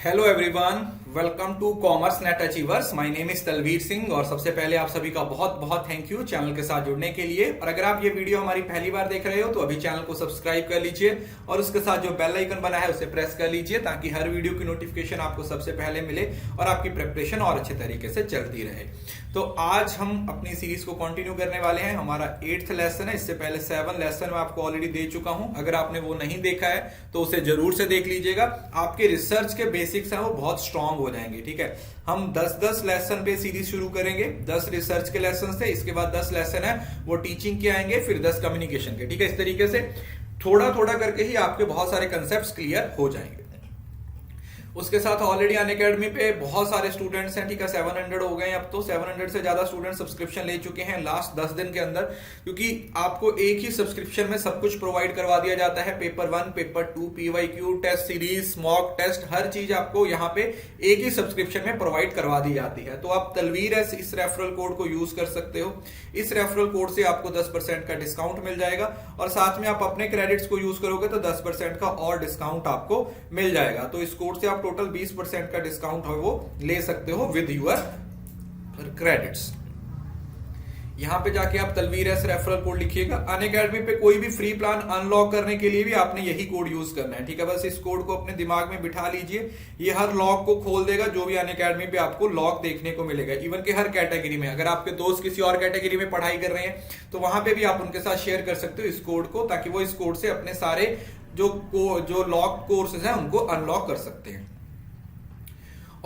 Hello everyone, welcome to commerce net achievers. My name is Talveer Singh और सबसे पहले आप सभी का बहुत बहुत थैंक यू चैनल के साथ जुड़ने के लिए। और अगर आप ये वीडियो हमारी पहली बार देख रहे हो तो अभी चैनल को सब्सक्राइब कर लीजिए और उसके साथ जो बेल आइकन बना है उसे प्रेस कर लीजिए ताकि हर वीडियो की नोटिफिकेशन आपको सबसे पहले मिले और आपकी प्रिपरेशन और अच्छे तरीके से चलती रहे। तो आज हम अपनी सीरीज को कंटिन्यू करने वाले हैं। हमारा 8th लेसन है। इससे पहले 7 लेसन मैं आपको ऑलरेडी दे चुका हूं। अगर आपने वो नहीं देखा है तो उसे जरूर से देख लीजिएगा। आपके रिसर्च के बेसिक्स हैं वो बहुत स्ट्रांग हो जाएंगे। ठीक है, हम 10-10 लेसन पे सीरीज शुरू करेंगे। 10 रिसर्च के लेसन थे, इसके बाद 10 लेसन है वो टीचिंग के आएंगे, फिर 10 कम्युनिकेशन के। ठीक है, इस तरीके से थोड़ा थोड़ा करके ही आपके बहुत सारे कंसेप्ट क्लियर हो जाएंगे। उसके साथ ऑलरेडी अनअकैडमी पे बहुत सारे स्टूडेंट्स हैं। ठीक है, 700 हो गए। अब तो 700 से ज्यादा स्टूडेंट सब्सक्रिप्शन ले चुके हैं लास्ट 10 दिन के अंदर, क्योंकि आपको एक ही सब्सक्रिप्शन में सब कुछ प्रोवाइड करवा दिया जाता है। Paper 1, paper 2, PYQ, test series, mock test, हर चीज आपको यहाँ पे एक ही सब्सक्रिप्शन में प्रोवाइड करवा दी जाती है। तो आप तलवीर इस रेफरल कोड को यूज कर सकते हो। इस रेफरल कोड से आपको 10% का डिस्काउंट मिल जाएगा और साथ में आप अपने क्रेडिट्स को यूज करोगे तो 10% का और डिस्काउंट आपको मिल जाएगा। तो इस कोड से आप टोटल 20% का डिस्काउंट है वो ले सकते हो विद यूर क्रेडिट्स। यहां पे जाके आप तलवीर रेफरल कोड लिखिएगा। अनअकैडमी पे कोई भी फ्री प्लान अनलॉक करने के लिए भी आपने यही कोड यूज करना है। ठीक है, बस इस कोड को अपने दिमाग में बिठा लीजिए। ये हर लॉक को खोल देगा जो भी अनअकैडमी पे आपको लॉक देखने को मिलेगा। इवन के हर कैटेगरी में, अगर आपके दोस्त किसी और कैटेगरी में पढ़ाई कर रहे हैं तो वहां पे भी आप उनके साथ शेयर कर सकते हो इस कोड को, ताकि वो इस कोड से अपने सारे जो लॉक कोर्सेज हैं उनको अनलॉक कर सकते हैं।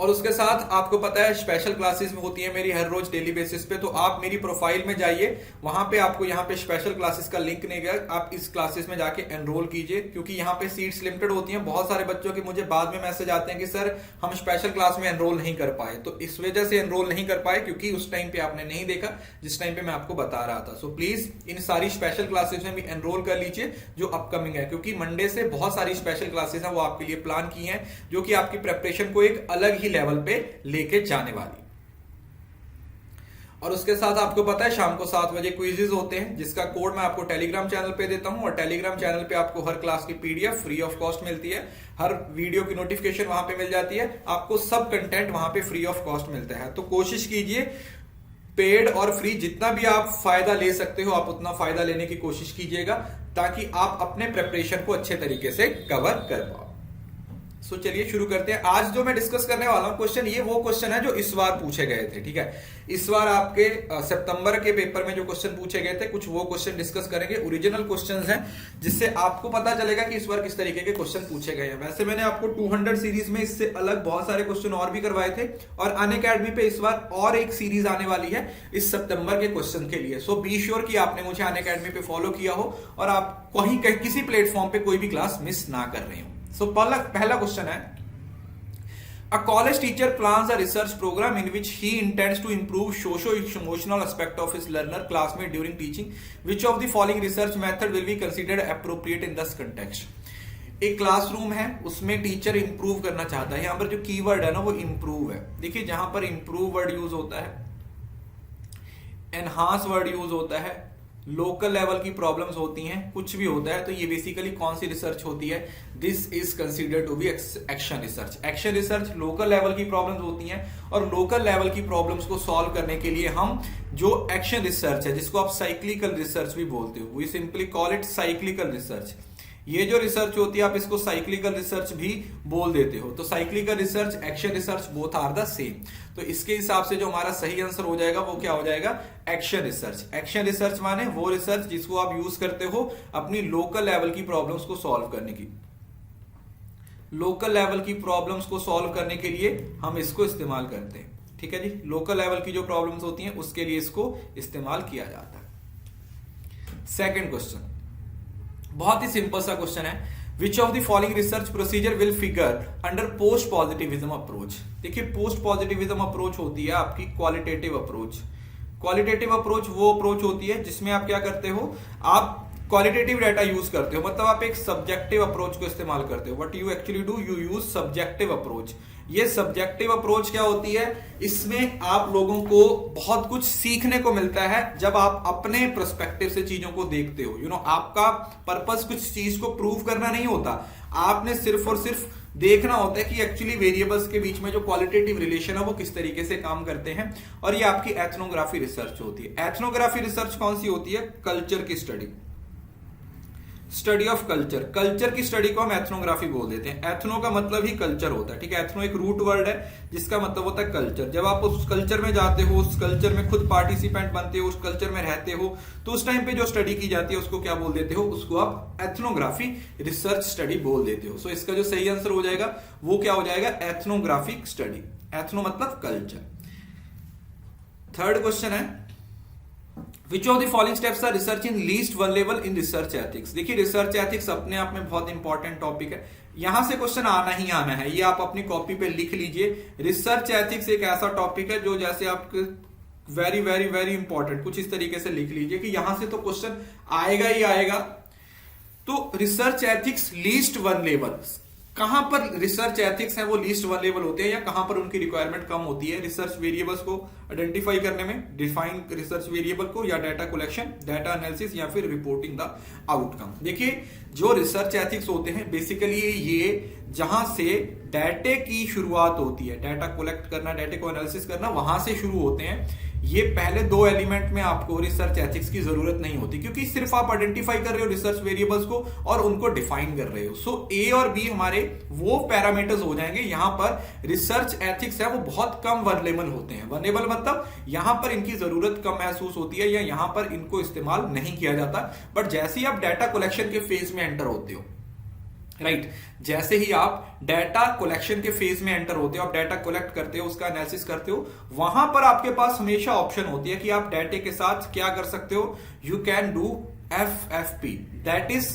और उसके साथ आपको पता है स्पेशल क्लासेस में होती है मेरी हर रोज डेली बेसिस पे। तो आप मेरी प्रोफाइल में जाइए, वहां पे आपको यहाँ पे स्पेशल क्लासेस का लिंक नहीं गया, आप इस क्लासेस में जाके एनरोल कीजिए, क्योंकि यहाँ पे सीट्स लिमिटेड होती हैं। बहुत सारे बच्चों के मुझे बाद में मैसेज आते हैं कि सर हम स्पेशल क्लास में एनरोल नहीं कर पाए। तो इस वजह से एनरोल नहीं कर पाए क्योंकि उस टाइम पे आपने नहीं देखा जिस टाइम पे मैं आपको बता रहा था। सो प्लीज इन सारी स्पेशल क्लासेस में भी एनरोल कर लीजिए जो अपकमिंग है, क्योंकि मंडे से बहुत सारी स्पेशल क्लासेस हैं वो आपके लिए प्लान की हैं, जो कि आपकी प्रिपरेशन को एक अलग ही लेवल पे लेके जाने वाली। और उसके साथ आपको पता है शाम को 7 बजे क्विजेज होते हैं, जिसका कोड मैं आपको टेलीग्राम चैनल पे देता हूं। और टेलीग्राम चैनल पे आपको हर क्लास की PDF फ्री ऑफ कॉस्ट मिलती है। हर वीडियो की नोटिफिकेशन वहां पे मिल जाती है। आपको सब कंटेंट वहां पे फ्री ऑफ कॉस्ट मिलता है। तो कोशिश कीजिए पेड और फ्री जितना भी आप फायदा ले सकते हो आप उतना फायदा लेने की कोशिश कीजिएगा, ताकि आप अपने प्रिपरेशन को अच्छे तरीके से कवर कर पाओ। सो चलिए शुरू करते हैं। आज जो मैं डिस्कस करने वाला हूं क्वेश्चन, ये वो क्वेश्चन है जो इस बार पूछे गए थे। ठीक है, इस बार आपके सितंबर के पेपर में जो क्वेश्चन पूछे गए थे, कुछ वो क्वेश्चन डिस्कस करेंगे। ओरिजिनल क्वेश्चंस हैं, जिससे आपको पता चलेगा कि इस बार किस तरीके के क्वेश्चन पूछे गए हैं। वैसे मैंने आपको 200 सीरीज में इससे अलग बहुत सारे क्वेश्चन और भी करवाए थे, और अनअकैडमी पे इस बार और एक सीरीज आने वाली है इस सितंबर के क्वेश्चन के लिए। सो बी श्योर कि आपने मुझे अनअकैडमी पे फॉलो किया हो और आप कहीं किसी प्लेटफॉर्म पे कोई भी क्लास मिस ना कर रहे हो। सो पहला क्वेश्चन है, a college teacher plans a research program in which he intends to improve socio-emotional aspect of his learner classmate during teaching. Which of the following research method will be considered appropriate in this context? एक classroom है, उसमें teacher improve करना चाहता है। यहां पर जो keyword है ना वो इंप्रूव है। देखिए जहां पर इंप्रूव वर्ड यूज होता है, एनहांस वर्ड यूज होता है, लोकल लेवल की प्रॉब्लम्स होती हैं, कुछ भी होता है, तो ये बेसिकली कौन सी रिसर्च होती है? This is considered to be action research. Action research local level की प्रॉब्लम्स होती हैं, और लोकल लेवल की प्रॉब्लम्स को सॉल्व करने के लिए हम जो एक्शन रिसर्च है, जिसको आप साइक्लिकल रिसर्च भी बोलते हो, we simply call it cyclical research. ये जो रिसर्च होती है आप इसको साइक्लिकल रिसर्च भी बोल देते हो। तो cyclical research, action research both are the same. तो इसके हिसाब से जो हमारा सही आंसर हो जाएगा वो क्या हो जाएगा? Action research. एक्शन रिसर्च माने वो रिसर्च जिसको आप यूज करते हो अपनी लोकल लेवल की प्रॉब्लम्स को सॉल्व करने की। लोकल लेवल की प्रॉब्लम्स को सॉल्व करने के लिए हम इसको इस्तेमाल करते हैं। ठीक है जी, लोकल लेवल की जो प्रॉब्लम्स होती हैं उसके लिए इसको इस्तेमाल किया जाता है। सेकेंड क्वेश्चन बहुत ही सिंपल सा क्वेश्चन है, विच of the following research procedure will figure under post positivism approach? देखिए पोस्ट पॉजिटिविज्म अप्रोच होती है आपकी क्वालिटेटिव अप्रोच। क्वालिटेटिव अप्रोच वो अप्रोच होती है जिसमें आप क्या करते हो, आप क्वालिटेटिव डाटा यूज करते हो, मतलब आप एक सब्जेक्टिव अप्रोच को इस्तेमाल करते हो। What you actually do, you use subjective approach. ये सब्जेक्टिव अप्रोच क्या होती है? इसमें आप लोगों को बहुत कुछ सीखने को मिलता है जब आप अपने पर्सपेक्टिव से चीजों को देखते हो। आपका पर्पस कुछ चीज को प्रूव करना नहीं होता, आपने सिर्फ और सिर्फ देखना होता है कि एक्चुअली वेरिएबल्स के बीच में जो क्वालिटेटिव रिलेशन है वो किस तरीके से काम करते हैं, और ये आपकी एथनोग्राफी रिसर्च होती है। एथनोग्राफी रिसर्च कौन सी होती है? कल्चर की स्टडी ऑफ कल्चर। कल्चर की स्टडी को हम एथनोग्राफी बोल देते हैं। एथनो का मतलब ही कल्चर होता है, ठीक है। एथनो एक रूट वर्ड है जिसका मतलब होता है कल्चर। जब आप उस कल्चर में जाते हो, उस कल्चर में खुद पार्टिसिपेंट बनते हो, उस कल्चर में रहते हो, तो उस टाइम पे जो स्टडी की जाती है उसको क्या बोल देते हो? उसको आप एथनोग्राफी रिसर्च स्टडी बोल देते हो। सो इसका जो सही आंसर हो जाएगा वो क्या हो जाएगा? Ethnographic study. एथनो मतलब कल्चर। थर्ड क्वेश्चन है, Which of the following steps are research in least vulnerable in research ethics? देखिए रिसर्च एथिक्स अपने आप में बहुत इंपॉर्टेंट टॉपिक है, यहां से क्वेश्चन आना ही आना है, ये आप अपनी कॉपी पे लिख लीजिए। रिसर्च एथिक्स एक ऐसा टॉपिक है जो जैसे आपके वेरी वेरी वेरी इंपॉर्टेंट, कुछ इस तरीके से लिख लीजिए कि यहां से तो क्वेश्चन आएगा ही आएगा। तो रिसर्च एथिक्स लीस्ट वल्नरेबल, कहां पर रिसर्च एथिक्स है वो लीस्ट वल्नरेबल होते हैं, या कहां पर उनकी रिक्वायरमेंट कम होती है रिसर्च वेरिएबल्स को आइडेंटिफाई करने में, डिफाइन रिसर्च वेरिएबल को, या डाटा कलेक्शन, डाटा एनालिसिस, या फिर रिपोर्टिंग द आउटकम। देखिए जो रिसर्च एथिक्स होते हैं बेसिकली ये जहां से डाटे की शुरुआत होती है, डाटा कलेक्ट करना, डाटे को एनालिसिस करना, वहां से शुरू होते हैं। ये पहले दो एलिमेंट में आपको रिसर्च एथिक्स की जरूरत नहीं होती, क्योंकि सिर्फ आप आइडेंटिफाई कर रहे हो रिसर्च वेरिएबल्स को और उनको डिफाइन कर रहे हो। सो ए और बी हमारे वो पैरामीटर्स हो जाएंगे। यहां पर रिसर्च एथिक्स है वो बहुत कम वल्नरेबल होते हैं। वल्नरेबल मतलब यहां पर इनकी जरूरत कम महसूस होती है या यहां पर इनको इस्तेमाल नहीं किया जाता। बट जैसे ही आप डाटा कलेक्शन के फेज में एंटर होते हो, राइट, जैसे ही आप डाटा कलेक्शन के फेज में एंटर होते हो, आप डाटा कलेक्ट करते हो, उसका एनालिसिस करते हो, वहां पर आपके पास हमेशा ऑप्शन होती है कि आप डाटे के साथ क्या कर सकते हो? You can do FFP, that is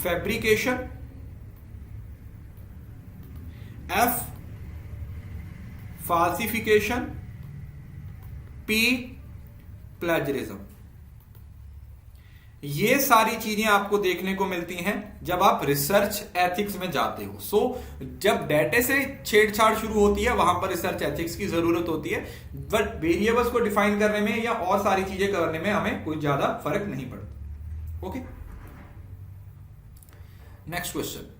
fabrication, F फाल्सिफिकेशन, P plagiarism. ये सारी चीजें आपको देखने को मिलती हैं जब आप रिसर्च एथिक्स में जाते हो। सो जब डाटे से छेड़छाड़ शुरू होती है वहां पर रिसर्च एथिक्स की जरूरत होती है, बट वेरिएबल्स को डिफाइन करने में या और सारी चीजें करने में हमें कोई ज्यादा फर्क नहीं पड़ता। Okay, next question,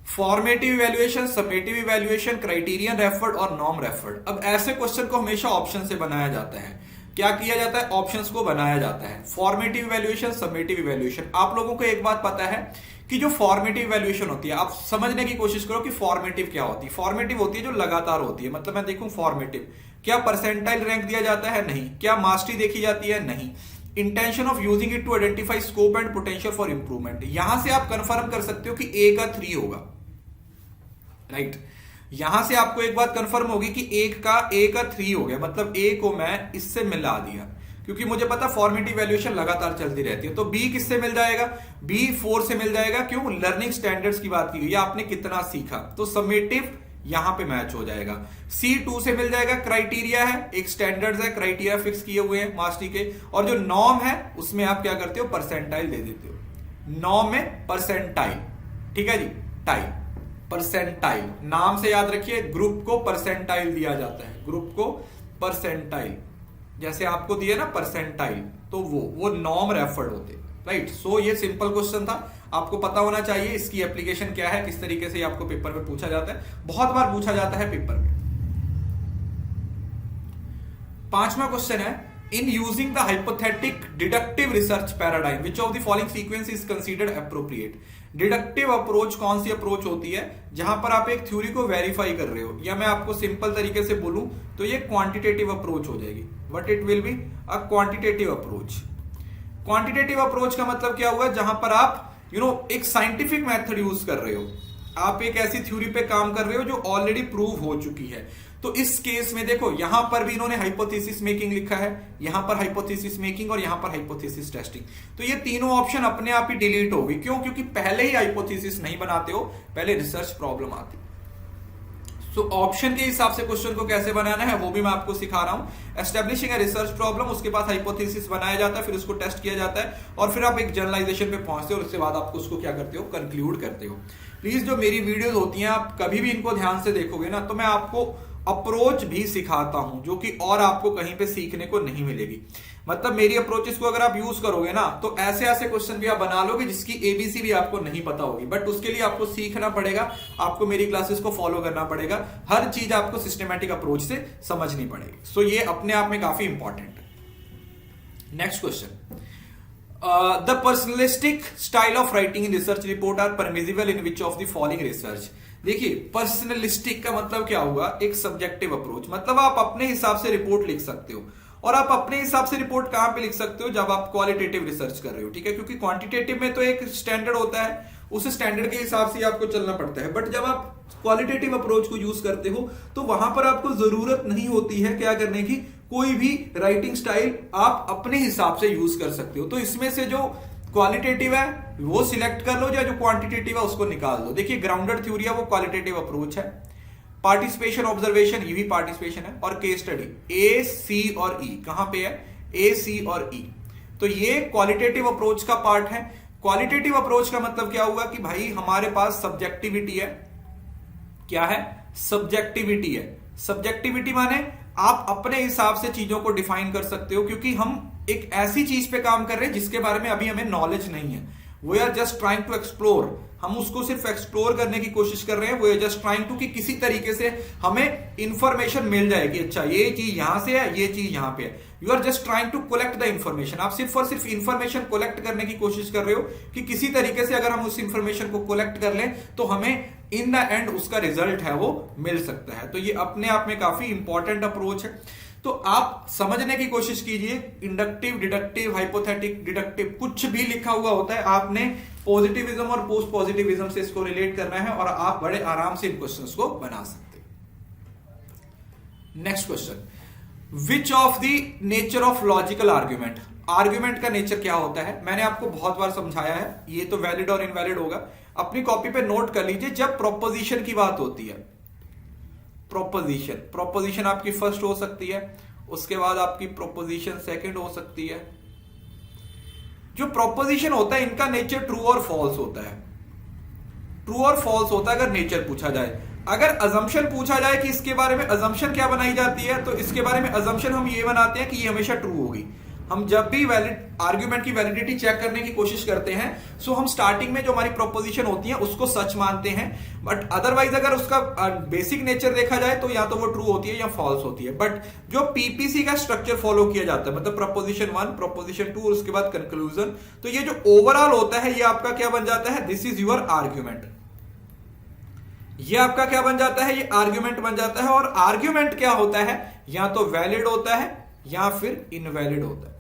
formative evaluation, summative evaluation, criterion referred और नॉर्म रेफर्ड। अब ऐसे क्वेश्चन को हमेशा ऑप्शन से बनाया जाता है। क्या किया जाता है? ऑप्शंस को बनाया जाता है। Formative evaluation, summative evaluation. आप लोगों को एक बात पता है कि जो फॉर्मेटिव इवैल्यूएशन होती है, आप समझने की कोशिश करो कि फॉर्मेटिव क्या होती है। फॉर्मेटिव होती है जो लगातार होती है। मतलब मैं देखूं फॉर्मेटिव, क्या परसेंटाइल रैंक दिया जाता है? नहीं। क्या मास्टरी देखी जाती है? नहीं। Intention of using it to identify scope and potential for improvement, यहां से आप कंफर्म कर सकते हो कि ए का 3 होगा, राइट। यहां से आपको एक बात कंफर्म होगी कि ए का 3 हो गया, मतलब ए को मैं इससे मिला दिया, क्योंकि मुझे पता फॉर्मेटिव वैल्यूएशन लगातार चलती रहती है। तो बी किससे मिल जाएगा? बी 4 से मिल जाएगा। क्यों? लर्निंग स्टैंडर्ड्स की बात की हुई, आपने कितना सीखा, तो समेटिव यहां पे मैच हो जाएगा। सी 2 से मिल जाएगा, क्राइटेरिया है, एक स्टैंडर्ड्स है, क्राइटेरिया फिक्स किए हुए हैं मास्टरी के, और जो नॉर्म है उसमें आप क्या करते हो? परसेंटाइल दे देते हो। नॉर्म में परसेंटाइल, ठीक है जी, टाइल परसेंटाइल, नाम से याद रखिए, ग्रुप को परसेंटाइल दिया जाता है, ग्रुप को परसेंटाइल, जैसे आपको दिया ना परसेंटाइल, तो वो नॉर्म रेफर्ड होते, राइट। सो ये सिंपल क्वेश्चन था, आपको पता होना चाहिए इसकी एप्लीकेशन क्या है, किस तरीके से आपको पेपर में पूछा जाता है, बहुत बार पूछा जाता है पेपर में। 5वां क्वेश्चन है, in using the hypothetic deductive research paradigm which of the following sequence is considered appropriate. Deductive approach कौन सी अप्रोच होती है? जहां पर आप एक थ्योरी को वेरीफाई कर रहे हो, या मैं आपको सिंपल तरीके से बोलूं तो ये क्वांटिटेटिव अप्रोच हो जाएगी। What it will be? A quantitative approach. Quantitative approach का मतलब क्या हुआ? जहां पर आप एक साइंटिफिक मेथड यूज कर रहे हो, आप एक ऐसी थ्योरी पे काम कर रहे हो जो ऑलरेडी प्रूव हो चुकी है। तो इस केस में देखो, यहां पर भी इन्होंने हाइपोथेसिस मेकिंग लिखा है, यहां पर हाइपोथेसिस मेकिंग और यहां पर हाइपोथेसिस टेस्टिंग, तो ये तीनों ऑप्शन अपने आप ही डिलीट हो गई। क्यों? क्योंकि पहले ही हाइपोथेसिस नहीं बनाते हो, पहले रिसर्च प्रॉब्लम आती। तो ऑप्शन के हिसाब से क्वेश्चन को कैसे बनाना है वो भी मैं आपको सिखा रहा हूं। एस्टेब्लिशिंग ए रिसर्च प्रॉब्लम, उसके बाद हाइपोथेसिस बनाया जाता है, फिर उसको टेस्ट किया जाता है, और फिर आप एक जनरलाइजेशन पे पहुंचते हो, और उसके बाद आपको उसको क्या करते हो? कंक्लूड करते हो। प्लीज जो मेरी वीडियोस होती हैं, आप कभी भी इनको ध्यान से देखोगे ना, तो मैं आपको अप्रोच भी सिखाता हूं जो कि और आपको कहीं पे सीखने को नहीं मिलेगी। मतलब मेरी अप्रोचेस को अगर आप यूज करोगे ना तो ऐसे ऐसे क्वेश्चन भी आप बना लोगे जिसकी एबीसी भी आपको नहीं पता होगी, बट उसके लिए आपको सीखना पड़ेगा, आपको मेरी क्लासेस को फॉलो करना पड़ेगा, हर चीज आपको सिस्टमैटिक अप्रोच से समझनी पड़ेगी। सो ये अपने आप में काफी इंपॉर्टेंट है। Next question, the personalistic style of writing in research report are permissible in which of the following research. देखिए पर्सनलिस्टिक का मतलब क्या हुआ, एक सब्जेक्टिव अप्रोच, मतलब आप अपने हिसाब से रिपोर्ट लिख सकते हो। और आप अपने हिसाब से रिपोर्ट कहां पे लिख सकते हो, जब आप क्वालिटेटिव रिसर्च कर रहे हो, ठीक है, क्योंकि क्वांटिटेटिव में तो एक स्टैंडर्ड होता है, उस स्टैंडर्ड के हिसाब से आपको चलना पड़ता है। बट जब आप क्वालिटेटिव अप्रोच को यूज करते हो तो वहां पर आपको जरूरत नहीं होती है क्या करने की, कोई भी राइटिंग स्टाइल आप अपने हिसाब से यूज कर सकते हो। तो इसमें से जो क्वालिटेटिव है वो सिलेक्ट कर लो, या जो क्वांटिटेटिव है उसको निकाल दो। देखिए ग्राउंडेड थ्योरी है वो क्वालिटेटिव अप्रोच है, पार्टिसिपेशन ऑब्जर्वेशन ये भी पार्टिसिपेशन है, और केस स्टडी ए सी और ई कहां पे है, ए सी और ई, तो ये क्वालिटेटिव अप्रोच का पार्ट है। क्वालिटेटिव अप्रोच का मतलब क्या हुआ कि भाई हमारे पास सब्जेक्टिविटी है, क्या है, सब्जेक्टिविटी है। सब्जेक्टिविटी माने आप अपने हिसाब से चीजों को डिफाइन कर सकते हो, क्योंकि हम एक ऐसी चीज पे काम कर रहे हैं जिसके बारे में अभी हमें नॉलेज नहीं है। We are just trying to explore, हम उसको सिर्फ एक्सप्लोर करने की कोशिश कर रहे हैं। We are just trying to कि किसी तरीके से हमें इंफॉर्मेशन मिल जाए कि अच्छा ये चीज यहां से है, ये चीज यहां पे है। You are just trying to collect the information, आप सिर्फ और सिर्फ इंफॉर्मेशन कलेक्ट करने की कोशिश कर रहे हो कि किसी तरीके से अगर हम उस इंफॉर्मेशन को कलेक्ट कर लें तो हमें इन द एंड उसका रिजल्ट है वो मिल सकता है। तो ये अपने आप में काफी इंपॉर्टेंट अप्रोच है। तो आप समझने की कोशिश कीजिए, इंडक्टिव, डिडक्टिव, हाइपोथेटिक, डिडक्टिव कुछ भी लिखा हुआ होता है, आपने पॉजिटिविज्म और पोस्ट पॉजिटिविज्म से इसको रिलेट करना है और आप बड़े आराम से इन क्वेश्चंस को बना सकते हैं। Next question, which of the nature of logical argument, argument का नेचर क्या होता है, मैंने आपको बहुत बार समझाया है, ये तो वैलिड और इनवैलिड होगा। अपनी कॉपी पे नोट कर लीजिए, जब प्रोपोजिशन की बात होती है, प्रोपोजिशन आपकी फर्स्ट हो सकती है, उसके बाद आपकी प्रोपोजिशन सेकंड हो सकती है। जो प्रोपोजिशन होता है इनका नेचर ट्रू और फॉल्स होता है, ट्रू और फॉल्स होता है अगर नेचर पूछा जाए। अगर अजम्पशन पूछा जाए कि इसके बारे में अजम्पशन क्या बनाई जाती है, तो इसके बारे में अजम्पशन हम ये बनाते हैं कि ये हमेशा ट्रू होगी। हम जब भी वैलिड आर्ग्यूमेंट की वैलिडिटी चेक करने की कोशिश करते हैं, सो हम स्टार्टिंग में जो हमारी प्रोपोजिशन होती है उसको सच मानते हैं, बट अदरवाइज अगर उसका बेसिक नेचर देखा जाए तो या तो वो ट्रू होती है या फॉल्स होती है। बट जो पीपीसी का स्ट्रक्चर फॉलो किया जाता है, मतलब प्रोपोजिशन 1, प्रोपोजिशन 2 और उसके बाद कंक्लूजन, तो ये जो ओवरऑल होता है ये आपका क्या बन जाता है, दिस इज योर आर्ग्यूमेंट। ये आपका क्या बन जाता है, ये आर्ग्यूमेंट बन जाता है। और आर्ग्यूमेंट क्या होता है, या तो वैलिड होता है या फिर इनवैलिड होता है।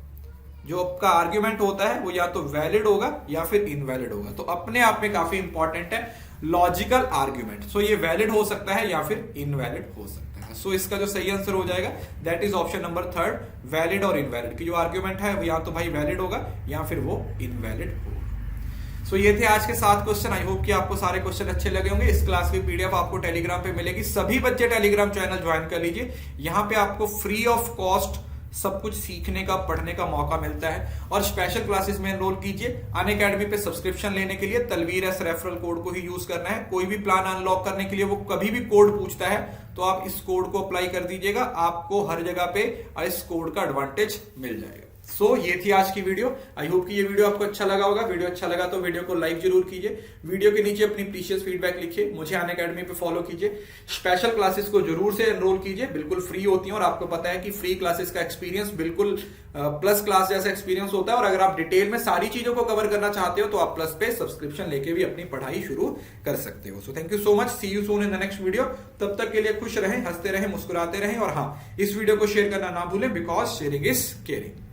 जो आपका आर्ग्यूमेंट होता है वो या तो वैलिड होगा या फिर इनवैलिड होगा। तो अपने आप में काफी इंपॉर्टेंट है लॉजिकल आर्ग्यूमेंट। सो ये वैलिड हो सकता है या फिर इनवैलिड हो सकता है। सो इसका जो सही आंसर हो जाएगा that is option number 3, valid और इनवैलिड, की जो आर्ग्यूमेंट है वो या तो भाई वैलिड होगा या फिर वो इनवैलिड होगा। सो ये थे आज के 7 क्वेश्चन। आई होप कि आपको सारे क्वेश्चन अच्छे लगे होंगे। इस क्लास की पीडीएफ आपको टेलीग्राम पे मिलेगी। सभी बच्चे टेलीग्राम चैनल ज्वाइन कर लीजिए, यहाँ पे आपको फ्री ऑफ कॉस्ट सब कुछ सीखने का, पढ़ने का मौका मिलता है। और स्पेशल क्लासेस में एनरोल कीजिए। अनअकैडमी पे सब्सक्रिप्शन लेने के लिए तलवीर एस रेफरल कोड को ही यूज करना है। कोई भी प्लान अनलॉक करने के लिए वो कभी भी कोड पूछता है तो आप इस कोड को अप्लाई कर दीजिएगा, आपको हर जगह पे इस कोड का एडवांटेज मिल जाएगा। सो ये थी आज की वीडियो। आई होप कि ये वीडियो आपको अच्छा लगा होगा। वीडियो अच्छा लगा तो वीडियो को लाइक जरूर कीजिए। वीडियो के नीचे अपनी प्रीशियस फीडबैक लिखिए। मुझे अनअकैडमी पे फॉलो कीजिए। स्पेशल क्लासेस को जरूर से एनरोल कीजिए, बिल्कुल फ्री होती हैं। और आपको पता है कि फ्री क्लासेस का एक्सपीरियंस बिल्कुल प्लस क्लास जैसा एक्सपीरियंस होता है। और अगर आप डिटेल में सारी चीजों को कवर करना चाहते हो तो आप प्लस पे सब्सक्रिप्शन लेके भी अपनी पढ़ाई शुरू कर सकते हो। So thank you so much. See you soon in the next video. तब तक के लिए खुश रहें, हंसते रहें, मुस्कुराते रहें। और हाँ, इस वीडियो को शेयर करना ना भूलें, बिकॉज शेयरिंग इज केयरिंग।